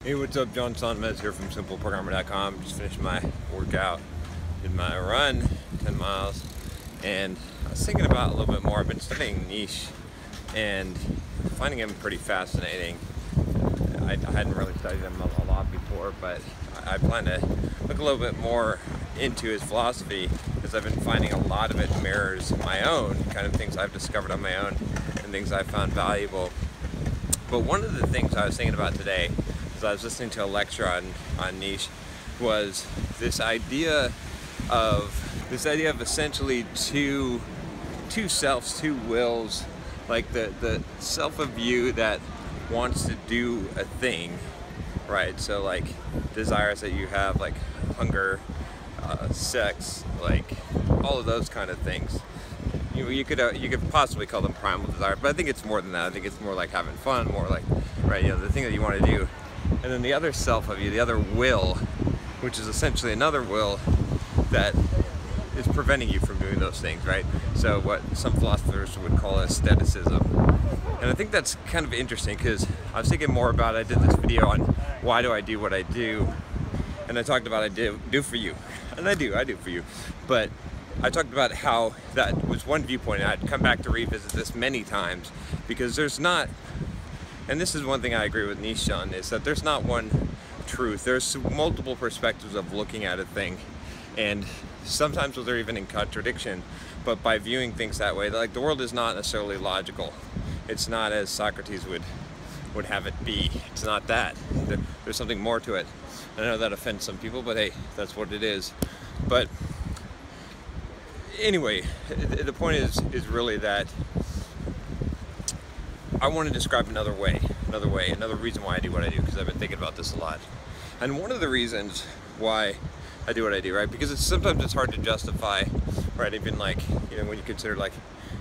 Hey, what's up? John Sonmez here from simpleprogrammer.com. Just finished my workout, did my run, 10 miles, and I was thinking about a little bit more. I've been studying niche and finding him pretty fascinating. I hadn't really studied him a lot before, but I plan to look a little bit more into his philosophy because I've been finding a lot of it mirrors my own, kind of things I've discovered on my own and things I found valuable. But one of the things I was thinking about today, as I was listening to a lecture on niche, was this idea of essentially two selves, two wills, like the self of you that wants to do a thing, right? So like desires that you have, like hunger, sex, like all of those kind of things. You could possibly call them primal desire, but I think it's more than that. I think it's more like having fun, more like, right, the thing that you want to do. And then the other self of you, the other will, which is essentially another will that is preventing you from doing those things, right? So what some philosophers would call aestheticism. And I think that's kind of interesting because I was thinking more about, I did this video on why do I do what I do, and I talked about I do for you, and I do for you, but I talked about how that was one viewpoint, and I'd come back to revisit this many times because there's not, and this is one thing I agree with Niche on, is that there's not one truth. There's multiple perspectives of looking at a thing, and sometimes they're even in contradiction, but by viewing things that way, like the world is not necessarily logical. It's not as Socrates would have it be. It's not that. There's something more to it. I know that offends some people, but hey, that's what it is. But anyway, the point is really that I want to describe another reason why I do what I do, because I've been thinking about this a lot. And one of the reasons why I do what I do, right, because sometimes it's hard to justify, right, even like, when you consider, like,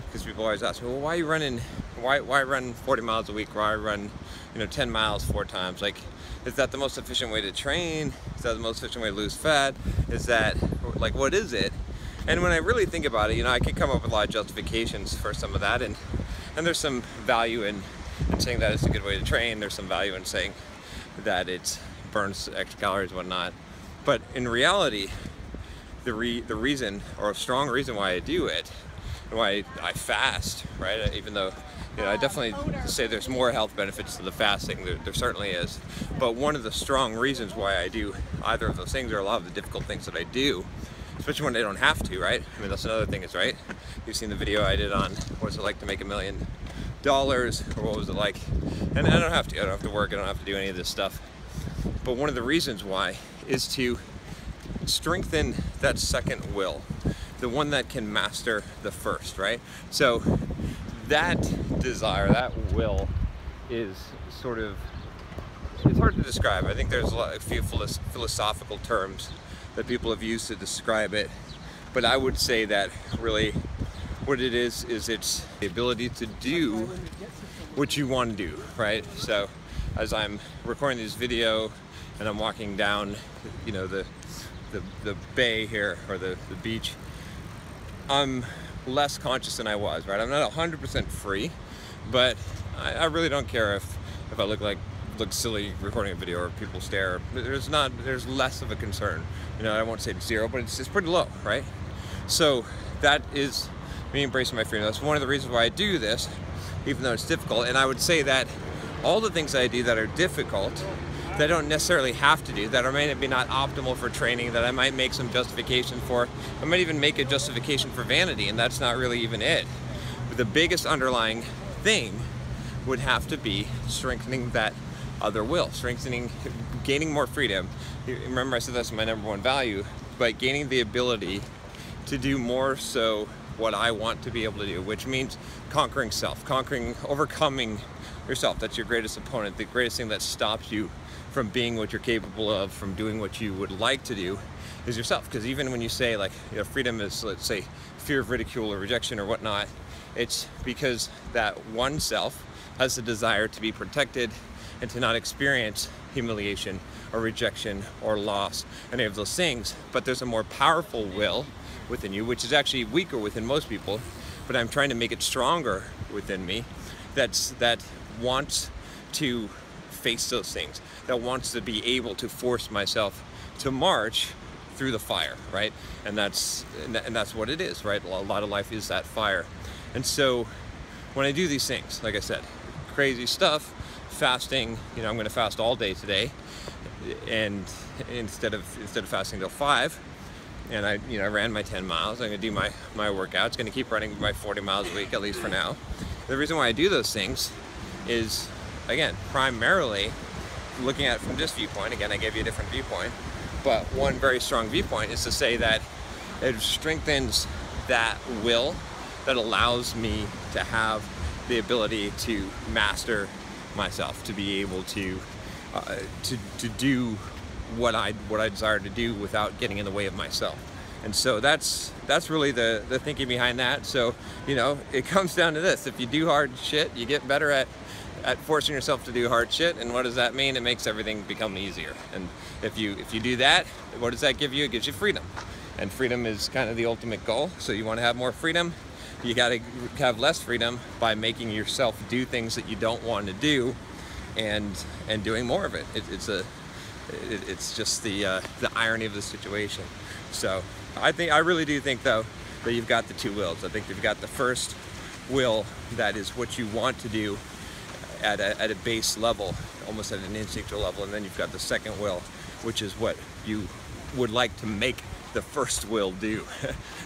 because people always ask me, well, why are you running, why run 40 miles a week, why run, 10 miles 4 times? Like, is that the most efficient way to train? Is that the most efficient way to lose fat? Is that, like, what is it? And when I really think about it, I could come up with a lot of justifications for some of that, and there's some value in saying that it's a good way to train. There's some value in saying that it burns extra calories and whatnot. But in reality, the reason, or a strong reason why I do it, why I fast, right? Even though, I definitely say there's more health benefits to the fasting. There certainly is. But one of the strong reasons why I do either of those things, or a lot of the difficult things that I do, especially when I don't have to, right? I mean, that's another thing is, right? You've seen the video I did on what's it like to make $1 million, or what was it like? And I don't have to. I don't have to work. I don't have to do any of this stuff. But one of the reasons why is to strengthen that second will, the one that can master the first, right? So that desire, that will, is sort of, it's hard to describe. I think there's a few philosophical terms that people have used to describe it, but I would say that really what it is it's the ability to do what you want to do, right? So as I'm recording this video and I'm walking down, the bay here, or the beach, I'm less conscious than I was, right? I'm not 100% free, but I really don't care if I look silly recording a video or people stare. There's less of a concern. I won't say it's zero, but it's pretty low, right? So that is me embracing my freedom. That's one of the reasons why I do this, even though it's difficult. And I would say that all the things I do that are difficult, that I don't necessarily have to do, that may be not optimal for training, that I might make some justification for, I might even make a justification for vanity, and that's not really even it. But the biggest underlying thing would have to be strengthening that other will, gaining more freedom. Remember I said that's my #1 value, but gaining the ability to do more so what I want to be able to do, which means conquering self, overcoming yourself. That's your greatest opponent, the greatest thing that stops you from being what you're capable of, from doing what you would like to do, is yourself. Because even when you say, like, freedom is, let's say, fear of ridicule or rejection or whatnot, it's because that one self has the desire to be protected and to not experience humiliation or rejection or loss, any of those things. But there's a more powerful will within you, which is actually weaker within most people, but I'm trying to make it stronger within me, that wants to face those things, that wants to be able to force myself to march through the fire, right? And that's what it is, right? A lot of life is that fire. And so when I do these things, like I said, crazy stuff, fasting, you know, I'm going to fast all day today, and instead of fasting till 5, and I ran my 10 miles. I'm going to do my workout. It's going to keep running my 40 miles a week, at least for now. The reason why I do those things is, again, primarily looking at it from this viewpoint. Again, I gave you a different viewpoint, but one very strong viewpoint is to say that it strengthens that will that allows me to have the ability to master myself, to be able to do what I desire to do without getting in the way of myself. And so that's really the thinking behind that. So, you know, it comes down to this: if you do hard shit, you get better at forcing yourself to do hard shit. And what does that mean? It makes everything become easier. And if you do that, what does that give you? It gives you freedom. And freedom is kind of the ultimate goal. So you want to have more freedom, you got to have less freedom by making yourself do things that you don't want to do, and doing more of it. It's just the irony of the situation. So I really do think, though, that you've got the two wills. I think you've got the first will, that is what you want to do at a base level, almost at an instinctual level, and then you've got the second will, which is what you would like to make the first will do.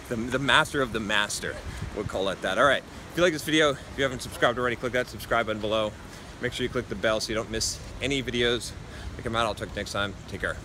the master of the master, we'll call it that. All right, if you like this video, if you haven't subscribed already, click that subscribe button below. Make sure you click the bell so you don't miss any videos that come out. I'll talk to you next time. Take care.